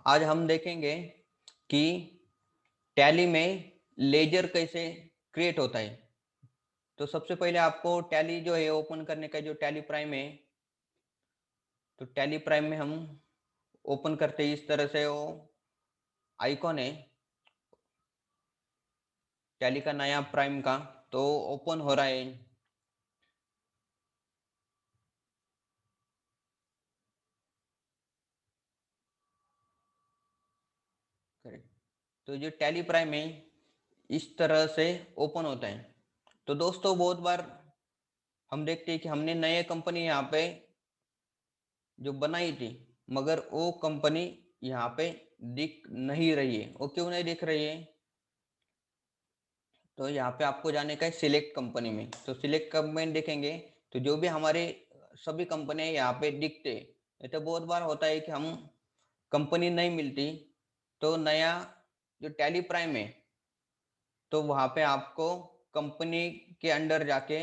आज हम देखेंगे कि टैली में लेजर कैसे क्रिएट होता है। तो सबसे पहले आपको टैली जो है ओपन करने का, जो टैली प्राइम है, तो टैली प्राइम में हम ओपन करते हैं। इस तरह से वो आइकॉन है टैली का नया प्राइम का, तो ओपन हो रहा है। करेक्ट। तो जो टैली प्राइम है इस तरह से ओपन होता है। तो दोस्तों बहुत बार हम देखते हैं कि हमने नए कंपनी यहाँ पे जो बनाई थी, मगर वो कंपनी यहाँ पे दिख नहीं रही है। वो क्यों नहीं दिख रही है? तो यहाँ पे आपको जाने का है सिलेक्ट कंपनी में। तो सिलेक्ट कंपनी देखेंगे तो जो भी हमारे सभी कंपनी यहाँ पे दिखते। ये तो बहुत बार होता है कि हम कंपनी नहीं मिलती, तो नया जो टैली प्राइम है तो वहाँ पे आपको कंपनी के अंडर जाके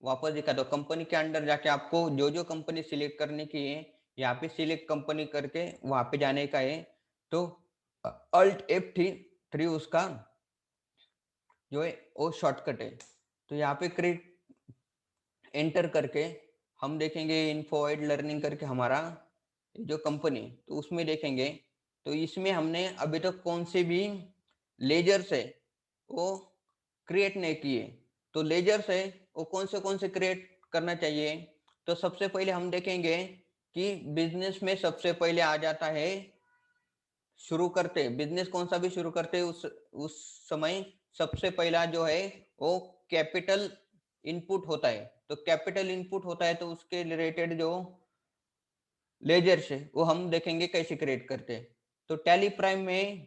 वापस दिखा दो। कंपनी के अंडर जाके आपको जो जो कंपनी सिलेक्ट करने की है यहाँ पे सिलेक्ट कंपनी करके वहाँ पे जाने का है। तो अल्ट F3 उसका जो है वो शॉर्टकट है। तो यहाँ पे क्रिएट एंटर करके हम देखेंगे इन्फो एड लर्निंग करके हमारा जो कंपनी, तो उसमें देखेंगे। तो इसमें हमने अभी तक कौन से भी लेजर से वो क्रिएट नहीं किए। तो लेजर से वो कौन से क्रिएट करना चाहिए। तो सबसे पहले हम देखेंगे कि बिजनेस में सबसे पहले आ जाता है, शुरू करते बिजनेस कौन सा भी शुरू करते उस समय सबसे पहला जो है वो कैपिटल इनपुट होता है। तो कैपिटल इनपुट होता है तो उसके रिलेटेड जो लेजर से वो हम देखेंगे कैसे क्रिएट करते हैं। तो टैली प्राइम में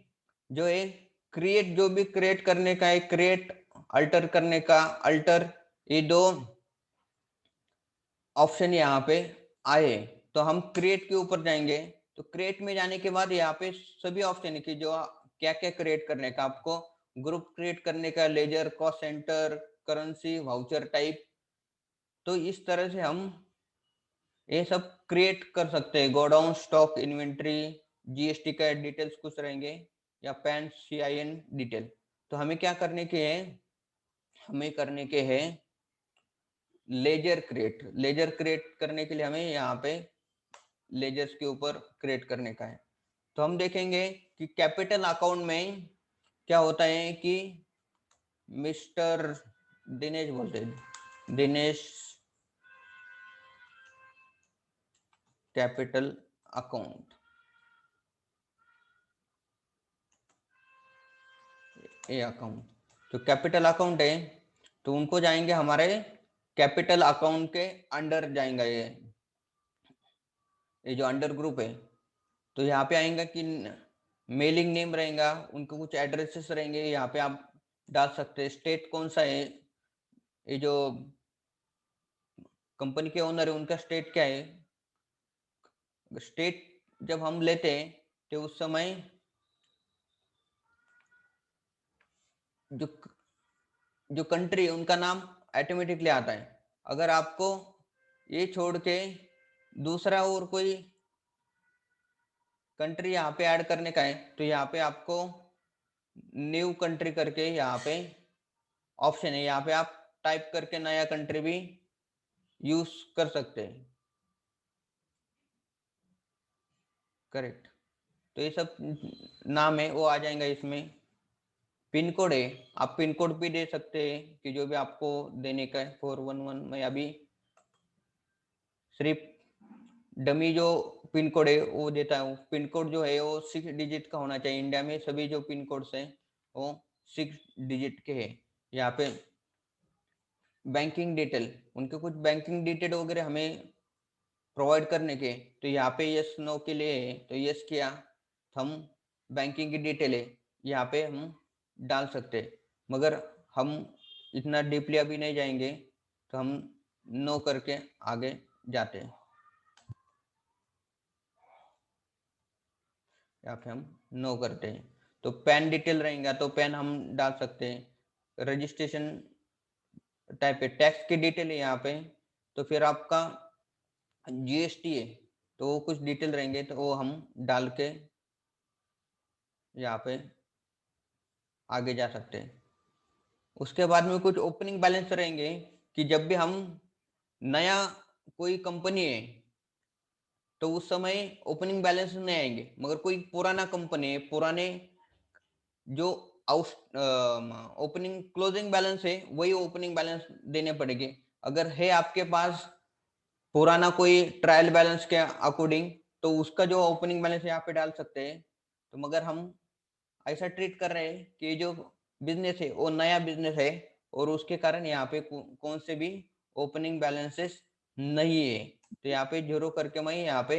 जो है क्रिएट, जो भी क्रिएट करने का है, क्रिएट अल्टर करने का अल्टर, ये दो ऑप्शन यहाँ पे आए। तो हम क्रिएट के ऊपर जाएंगे। तो क्रिएट में जाने के बाद यहाँ पे सभी ऑप्शन है कि जो क्या क्या क्रिएट करने का आपको, ग्रुप क्रिएट करने का, ledger, cost centre, currency, voucher type. तो इस तरह से हम ये सब क्रिएट कर सकते हैं। गोडाउन, स्टॉक, इन्वेंट्री, जीएसटी का डिटेल्स कुछ रहेंगे, या पैन CIN डिटेल। तो हमें क्या करने के हैं, हमें करने के हैं लेजर क्रिएट। लेजर क्रिएट करने के लिए हमें यहाँ पे लेजर्स के ऊपर क्रिएट करने का है। तो हम देखेंगे कि कैपिटल अकाउंट में क्या होता है कि मिस्टर दिनेश बोलते हैं, दिनेश कैपिटल अकाउंट, ये अकाउंट तो कैपिटल अकाउंट है। तो उनको जाएंगे हमारे कैपिटल अकाउंट के अंडर जाएंगे। ये जो अंडर ग्रुप है, तो यहाँ पे आएगा कि मेलिंग नेम रहेगा, उनके कुछ एड्रेसेस रहेंगे, यहाँ पे आप डाल सकते हैं। स्टेट कौन सा है, ये जो कंपनी के ओनर है उनका स्टेट क्या है। स्टेट जब हम लेते हैं तो उस समय जो जो कंट्री है उनका नाम ऑटोमेटिकली आता है। अगर आपको ये छोड़ के दूसरा और कोई कंट्री यहाँ पे ऐड करने का है, तो यहाँ पे आपको न्यू कंट्री करके यहाँ पे ऑप्शन है, यहाँ पे आप टाइप करके नया कंट्री भी यूज कर सकते हैं। करेक्ट। तो ये सब नाम है वो आ जाएगा इसमें। पिन कोड है, आप पिन कोड भी दे सकते हैं कि जो भी आपको देने का है। 411 में अभी सिर्फ डमी जो पिन कोड है वो देता है। पिन कोड जो है वो 6 डिजिट का होना चाहिए। इंडिया में सभी जो पिन कोड्स हैं वो 6 डिजिट के हैं। यहाँ पे बैंकिंग डिटेल, उनके कुछ बैंकिंग डिटेल वगैरह हमें प्रोवाइड करने के, तो यहाँ पे यस नो के लिए है, तो यस किया तो हम बैंकिंग की डिटेल है यहाँ पे हम डाल सकते हैं। मगर हम इतना डीपली अभी नहीं जाएंगे, तो हम नो करके आगे जाते हैं। यहाँ पे हम नो करते हैं। तो पैन डिटेल रहेगा तो पैन हम डाल सकते हैं। रजिस्ट्रेशन टाइप है, टैक्स की डिटेल है यहाँ पे। तो फिर आपका GST है तो वो कुछ डिटेल रहेंगे तो वो हम डाल के यहाँ पे आगे जा सकते हैं। उसके बाद में कुछ ओपनिंग बैलेंस रहेंगे कि जब भी हम नया कोई कंपनी है तो उस समय ओपनिंग बैलेंस नहीं आएंगे, मगर कोई पुराना कंपनी है, पुराने जो आउट ओपनिंग क्लोजिंग बैलेंस है वही ओपनिंग बैलेंस देने पड़ेंगे। अगर है आपके पास पुराना कोई ट्रायल बैलेंस के अकॉर्डिंग तो उसका जो ओपनिंग बैलेंस यहाँ पे डाल सकते हैं। तो मगर हम ऐसा ट्रीट कर रहे हैं कि जो बिजनेस है वो नया बिजनेस है और उसके कारण यहाँ पे कौन से भी ओपनिंग बैलेंसेस नहीं है। तो यहाँ पे जीरो करके मैं यहाँ पे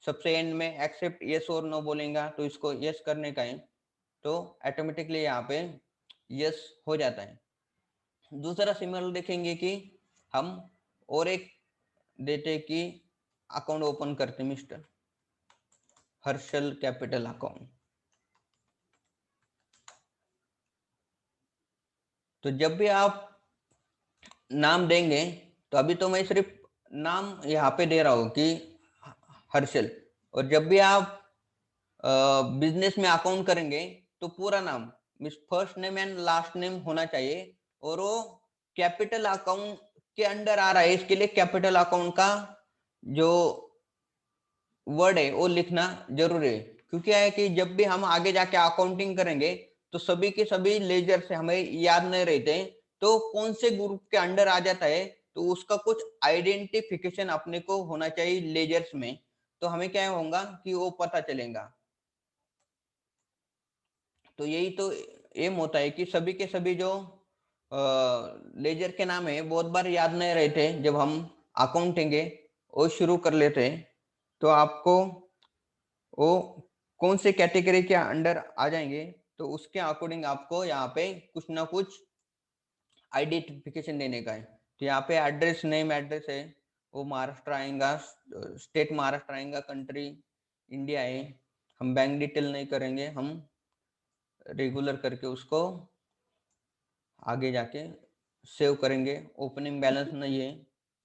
सबसे एंड में एक्सेप्ट यस और नो बोलेगा, तो इसको यस करने का है तो ऑटोमेटिकली यहाँ पे यस हो जाता है। दूसरा सिमिलर देखेंगे कि हम और एक देते कि अकाउंट ओपन करते मिस्टर हर्षल कैपिटल अकाउंट। तो जब भी आप नाम देंगे तो अभी तो मैं सिर्फ नाम यहाँ पे दे रहा हूँ कि हर्षल, और जब भी आप बिजनेस में अकाउंट करेंगे तो पूरा नाम means first name and last name होना चाहिए, और वो कैपिटल अकाउंट के अंडर आ रहा है इसके लिए कैपिटल अकाउंट का जो वर्ड है वो लिखना जरूरी है। क्योंकि क्या है कि जब भी हम आगे जाके अकाउंटिंग करेंगे तो सभी के सभी लेजर से हमें याद नहीं रहते, तो कौन से ग्रुप के अंडर आ जाता है तो उसका कुछ आइडेंटिफिकेशन अपने को होना चाहिए लेजर्स में, तो हमें क्या होगा कि वो पता चलेगा। तो यही तो एम होता है कि सभी के सभी जो लेजर के नाम है बहुत बार याद नहीं रहते, जब हम अकाउंटिंग वो शुरू कर लेते हैं तो आपको वो कौन से कैटेगरी के अंडर आ जाएंगे तो उसके अकॉर्डिंग आपको यहाँ पे कुछ ना कुछ आइडेंटिफिकेशन देने का है। तो यहाँ पे एड्रेस नेम एड्रेस है वो महाराष्ट्र आएगा, स्टेट महाराष्ट्र आएगा, कंट्री इंडिया है। हम बैंक डिटेल नहीं करेंगे, हम रेगुलर करके उसको आगे जाके सेव करेंगे। ओपनिंग बैलेंस नहीं है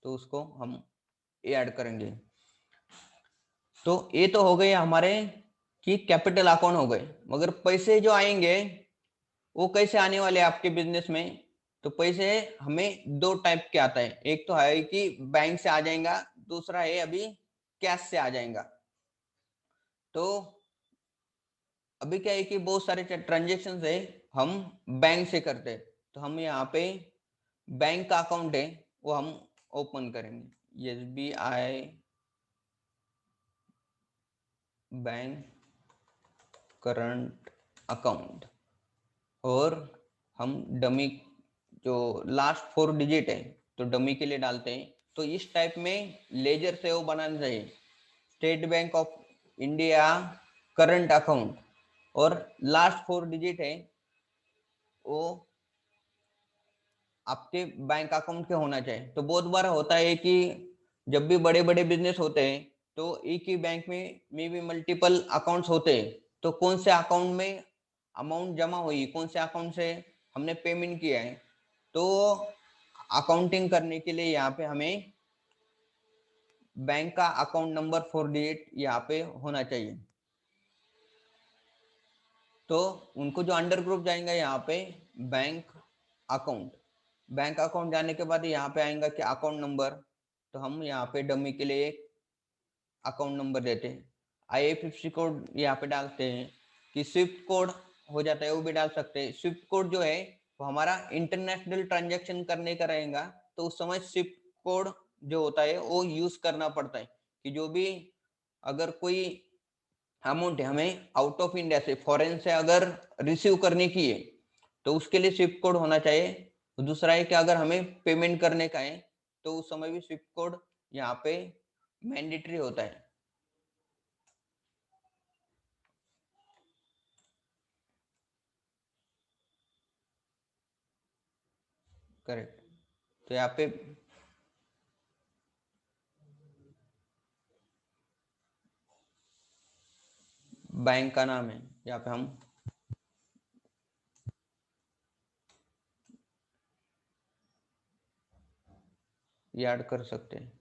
तो उसको हम ऐड करेंगे। तो ये तो हो गए हमारे कि कैपिटल अकाउंट हो गए, मगर पैसे जो आएंगे वो कैसे आने वाले आपके बिजनेस में। तो पैसे हमें दो टाइप के आता है, एक तो है कि बैंक से आ जाएगा, दूसरा है अभी कैश से आ जाएगा। तो अभी क्या है कि बहुत सारे ट्रांजेक्शन है हम बैंक से करते हैं, तो हम यहाँ पे बैंक का अकाउंट है वो हम ओपन करेंगे, SBI बैंक करंट अकाउंट, और हम डमी जो लास्ट 4 डिजिट है तो डमी के लिए डालते हैं। तो इस टाइप में लेजर से वो बनाना चाहिए, state bank of India current account, और लास्ट 4 डिजिट है वो आपके बैंक अकाउंट के होना चाहिए। तो बहुत बार होता है कि जब भी बड़े बड़े बिजनेस होते हैं तो एक ही बैंक में भी मल्टीपल अकाउंट्स होते हैं, तो कौन से अकाउंट में अमाउंट जमा हुई, कौन से अकाउंट से हमने पेमेंट किया है, तो अकाउंटिंग करने के लिए यहाँ पे हमें बैंक का अकाउंट नंबर 4 डिजिट यहाँ पे होना चाहिए। तो उनको जो अंडर ग्रुप जाएंगे यहाँ पे बैंक अकाउंट, बैंक अकाउंट जाने के बाद यहाँ पे आएगा कि अकाउंट नंबर, तो हम यहाँ पे डमी के लिए एक अकाउंट नंबर देते हैं। IFSC कोड यहाँ पे डालते हैं, कि स्विफ्ट कोड हो जाता है वो भी डाल सकते हैं। स्विफ्ट कोड जो है वो हमारा इंटरनेशनल ट्रांजेक्शन करने का रहेगा, तो उस समय स्विफ्ट कोड जो होता है वो यूज करना पड़ता है, कि जो भी अगर कोई अमाउंट है हमें आउट ऑफ इंडिया से फॉरेन से अगर रिसीव करने की है तो उसके लिए स्विफ्ट कोड होना चाहिए। दूसरा है कि अगर हमें पेमेंट करने का है तो उस समय भी स्विफ्ट कोड यहाँ पे मैंडेटरी होता है। करेक्ट। तो यहाँ पे बैंक का नाम है, यहाँ पे हम ऐड कर सकते हैं।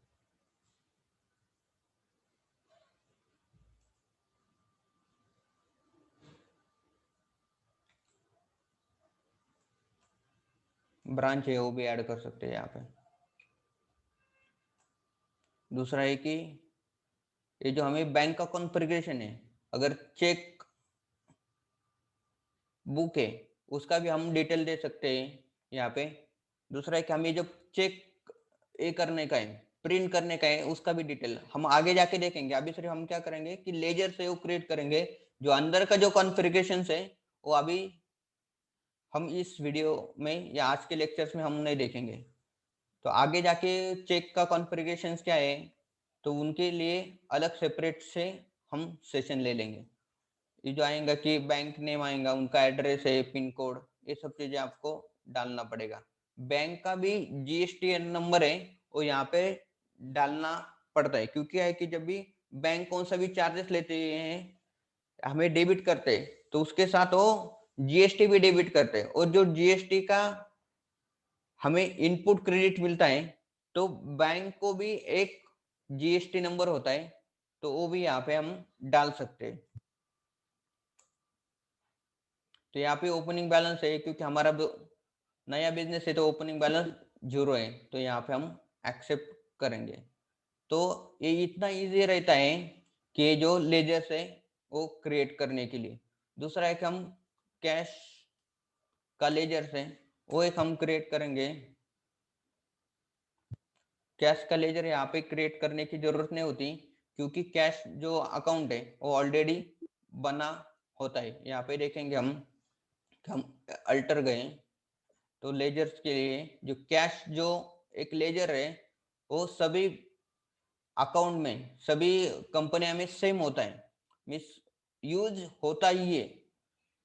ब्रांच है वो भी ऐड कर सकते हैं यहाँ पे। दूसरा है कि ये जो हमें बैंक का कॉन्फ़िगरेशन है, अगर चेक बुक है उसका भी हम डिटेल दे सकते हैं यहाँ पे। दूसरा है कि हमें जब चेक ए करने का है, प्रिंट करने का है, उसका भी डिटेल हम आगे जाके देखेंगे। अभी सिर्फ हम क्या करेंगे कि लेजर से वो क्रिएट करेंगे, जो अंदर का जो कॉन्फ़िगरेशन है वो अभी हम इस वीडियो में या आज के लेक्चर्स में हम नहीं देखेंगे। तो आगे जाके चेक का कॉन्फ़िगरेशन क्या है तो उनके लिए अलग सेपरेट से हम सेशन ले लेंगे। ये जो आएगा कि बैंक नेम आएगा, उनका एड्रेस है, पिन कोड, ये सब चीजें आपको डालना पड़ेगा। बैंक का भी जीएसटी नंबर है वो यहाँ पे डालना पड़ता है, क्योंकि है कि जब भी बैंक कौन सा भी चार्जेस लेते हैं, हमें डेबिट करते हैं, तो उसके साथ वो जीएसटी भी डेबिट करते हैं, और जो जीएसटी का हमें इनपुट क्रेडिट मिलता है तो बैंक को भी एक जीएसटी नंबर होता है, तो वो भी यहाँ पे हम डाल सकते हैं। तो यहाँ पे ओपनिंग बैलेंस है, क्योंकि हमारा नया बिजनेस है तो ओपनिंग बैलेंस 0 है, तो यहाँ पे हम एक्सेप्ट करेंगे। तो ये इतना इजी रहता है कि जो लेजर्स है वो क्रिएट करने के लिए। दूसरा है कि हम कैश का लेजर्स है वो एक हम क्रिएट करेंगे। कैश का लेजर यहाँ पे क्रिएट करने की जरूरत नहीं होती, क्योंकि कैश जो अकाउंट है वो ऑलरेडी बना होता है। यहाँ पे देखेंगे हम अल्टर गए तो लेजर्स के लिए जो कैश जो एक लेजर है वो सभी अकाउंट में सभी कंपनियों में सेम होता है, मीन्स यूज होता ही है।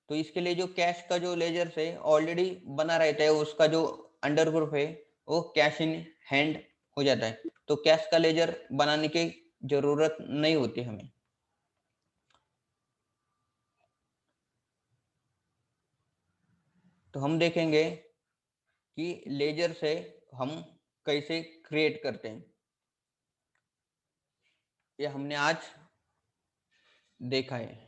तो इसके लिए जो कैश का जो लेजर है ऑलरेडी बना रहता है, उसका जो अंडर ग्रुप है वो कैश इन हैंड हो जाता है, तो कैश का लेजर बनाने की जरूरत नहीं होती हमें। तो हम देखेंगे कि लेजर से हम कैसे क्रिएट करते हैं, ये हमने आज देखा है।